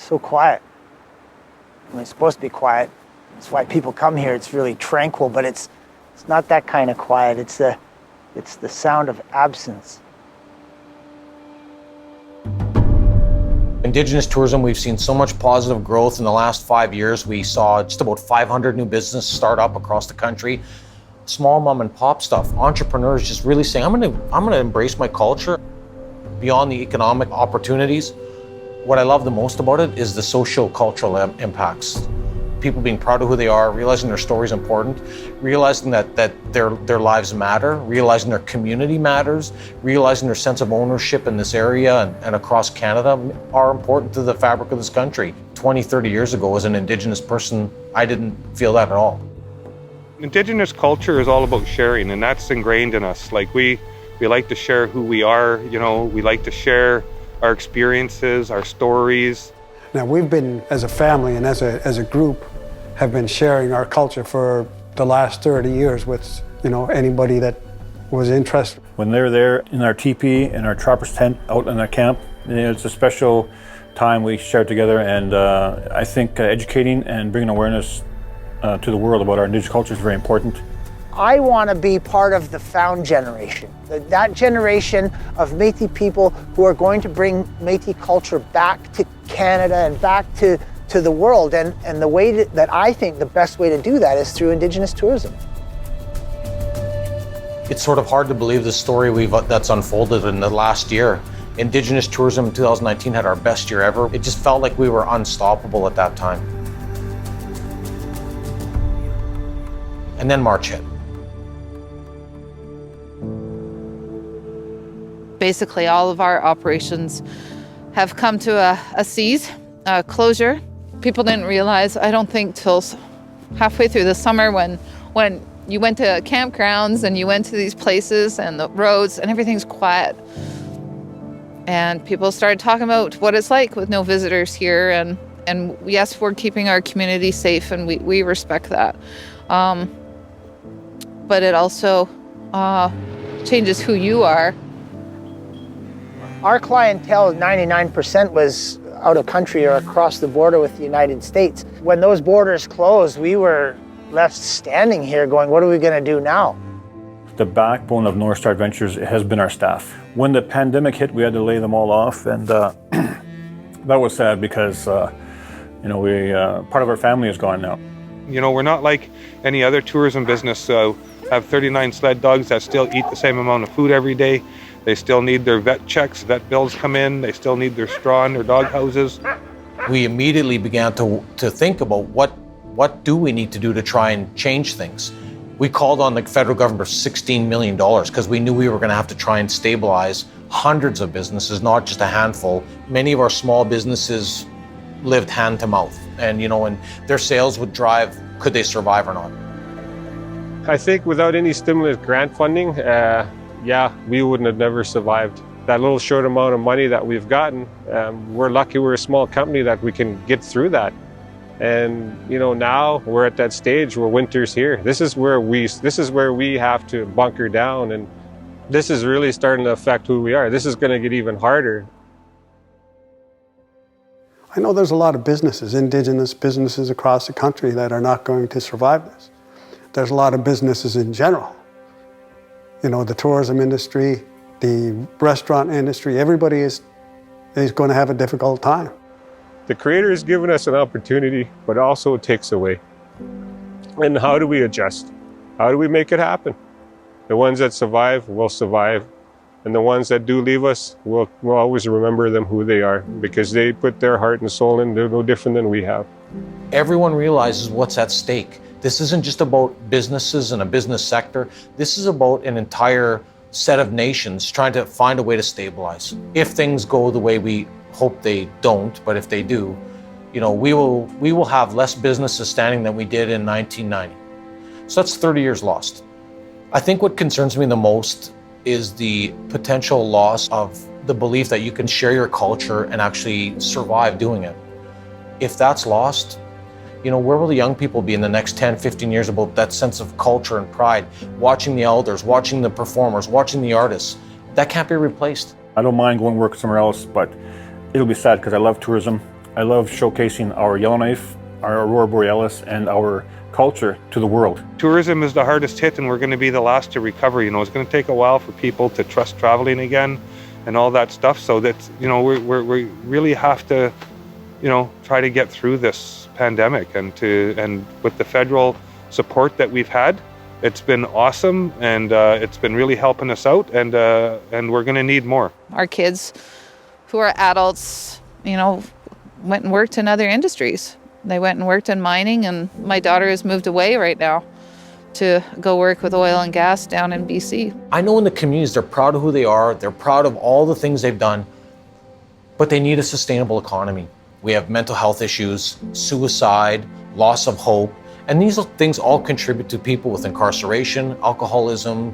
so quiet. I mean, it's supposed to be quiet. That's why people come here. It's really tranquil, but it's not that kind of quiet. It's the sound of absence. Indigenous tourism, we've seen so much positive growth in the last 5 years. We saw just about 500 new businesses start up across the country. Small mom and pop stuff, entrepreneurs just really saying, I'm gonna embrace my culture beyond the economic opportunities. What I love the most about it is the social cultural impacts. People being proud of who they are, realizing their story is important, realizing that their lives matter, realizing their community matters, realizing their sense of ownership in this area and across Canada are important to the fabric of this country. 20, 30 years ago, as an Indigenous person, I didn't feel that at all. Indigenous culture is all about sharing, and that's ingrained in us. Like we like to share who we are, we like to share our experiences, our stories. Now we've been, as a family and as a group, have been sharing our culture for the last 30 years with, anybody that was interested. When they're there in our teepee, in our trapper's tent, out in our camp, it's a special time we share together, and I think educating and bringing awareness to the world about our Indigenous culture is very important. I want to be part of the found generation, that generation of Métis people who are going to bring Métis culture back to Canada and back to the world. And the way that I think the best way to do that is through Indigenous tourism. It's sort of hard to believe the story that's unfolded in the last year. Indigenous tourism in 2019 had our best year ever. It just felt like we were unstoppable at that time. And then March hit. Basically, all of our operations have come to a cease, a closure. People didn't realize, I don't think, till halfway through the summer when you went to campgrounds and you went to these places and the roads and everything's quiet. And people started talking about what it's like with no visitors here. And yes, we're keeping our community safe, and we respect that. But it also changes who you are. Our clientele, 99%, was out of country or across the border with the United States. When those borders closed, we were left standing here going, what are we going to do now? The backbone of North Star Adventures has been our staff. When the pandemic hit, we had to lay them all off, and that was sad because part of our family is gone now. We're not like any other tourism business. So have 39 sled dogs that still eat the same amount of food every day. They still need their vet checks, vet bills come in. They still need their straw in their dog houses. We immediately began to think about what do we need to do to try and change things. We called on the federal government for $16 million because we knew we were going to have to try and stabilize hundreds of businesses, not just a handful. Many of our small businesses lived hand to mouth, and and their sales would drive, could they survive or not? I think without any stimulus grant funding, we wouldn't have never survived. That little short amount of money that we've gotten, we're lucky we're a small company that we can get through that. And now we're at that stage where winter's here. This is where we have to bunker down, and this is really starting to affect who we are. This is going to get even harder. I know there's a lot of businesses, Indigenous businesses across the country, that are not going to survive this. There's a lot of businesses in general. The tourism industry, the restaurant industry, everybody is going to have a difficult time. The Creator has given us an opportunity, but also it takes away. And how do we adjust? How do we make it happen? The ones that survive will survive, and the ones that do leave us, we'll always remember them who they are, because they put their heart and soul in. They're no different than we have. Everyone realizes what's at stake. This isn't just about businesses and a business sector. This is about an entire set of nations trying to find a way to stabilize. If things go the way we hope they don't, but if they do, we will have less businesses standing than we did in 1990. So that's 30 years lost. I think what concerns me the most is the potential loss of the belief that you can share your culture and actually survive doing it. If that's lost, where will the young people be in the next 10, 15 years about that sense of culture and pride, watching the elders, watching the performers, watching the artists? That can't be replaced. I don't mind going work somewhere else, but it'll be sad because I love tourism. I love showcasing our Yellowknife, our Aurora Borealis, and our culture to the world. Tourism is the hardest hit, and we're going to be the last to recover. You know, it's going to take a while for people to trust traveling again and all that stuff. So that's, you know, we really have to, you know, try to get through this pandemic, and with the federal support that we've had, it's been awesome, and it's been really helping us out, and we're going to need more. Our kids who are adults, you know, went and worked in other industries. They went and worked in mining, and my daughter has moved away right now to go work with oil and gas down in BC. I know in the communities, they're proud of who they are, they're proud of all the things they've done, but they need a sustainable economy. We have mental health issues, suicide, loss of hope, and these things all contribute to people with incarceration, alcoholism,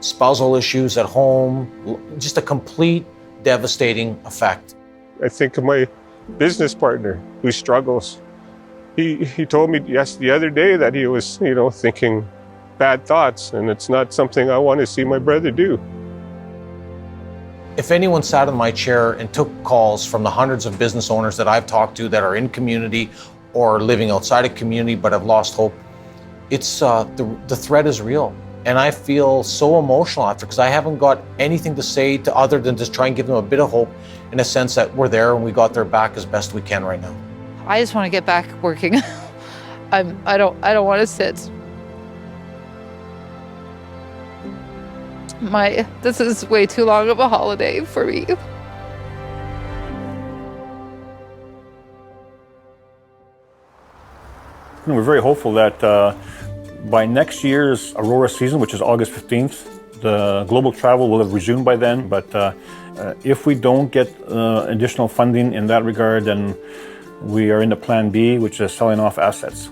spousal issues at home, just a complete devastating effect. I think of my business partner who struggles. He told me the other day that he was, you know, thinking bad thoughts, and it's not something I want to see my brother do. If anyone sat in my chair and took calls from the hundreds of business owners that I've talked to that are in community or living outside of community but have lost hope, it's the threat is real. And I feel so emotional after, because I haven't got anything to say to other than just try and give them a bit of hope, in a sense that we're there and we got their back as best we can right now. I just want to get back working. I don't want to sit. This is way too long of a holiday for me. We're very hopeful that by next year's Aurora season, which is August 15th, the global travel will have resumed by then. But if we don't get additional funding in that regard, then we are in the plan B, which is selling off assets.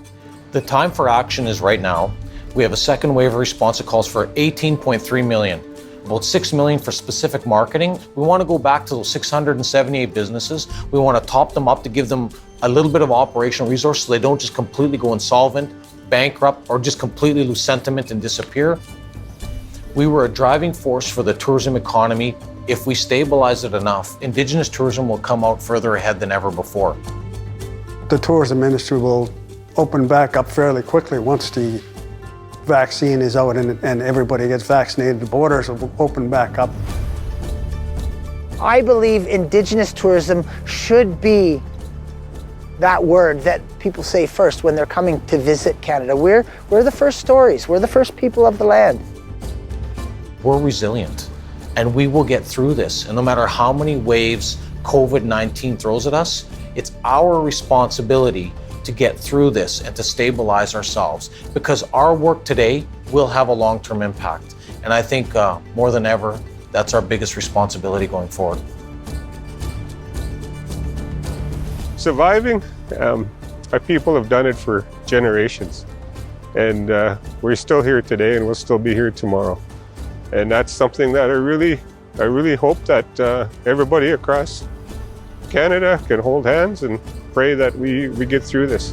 The time for action is right now. We have a second wave of response that calls for 18.3 million, about 6 million for specific marketing. We want to go back to those 678 businesses. We want to top them up to give them a little bit of operational resource so they don't just completely go insolvent, bankrupt, or just completely lose sentiment and disappear. We were a driving force for the tourism economy. If we stabilize it enough, Indigenous tourism will come out further ahead than ever before. The tourism industry will open back up fairly quickly once the vaccine is out and everybody gets vaccinated. The borders will open back up. I believe Indigenous tourism should be that word that people say first when they're coming to visit Canada. We're the first stories. We're the first people of the land. We're resilient, and we will get through this. And no matter how many waves COVID-19 throws at us, it's our responsibility to get through this and to stabilize ourselves, because our work today will have a long-term impact. And I think more than ever, that's our biggest responsibility going forward. Surviving, our people have done it for generations. And we're still here today, and we'll still be here tomorrow. And that's something that I really hope that everybody across Canada can hold hands and pray that we get through this.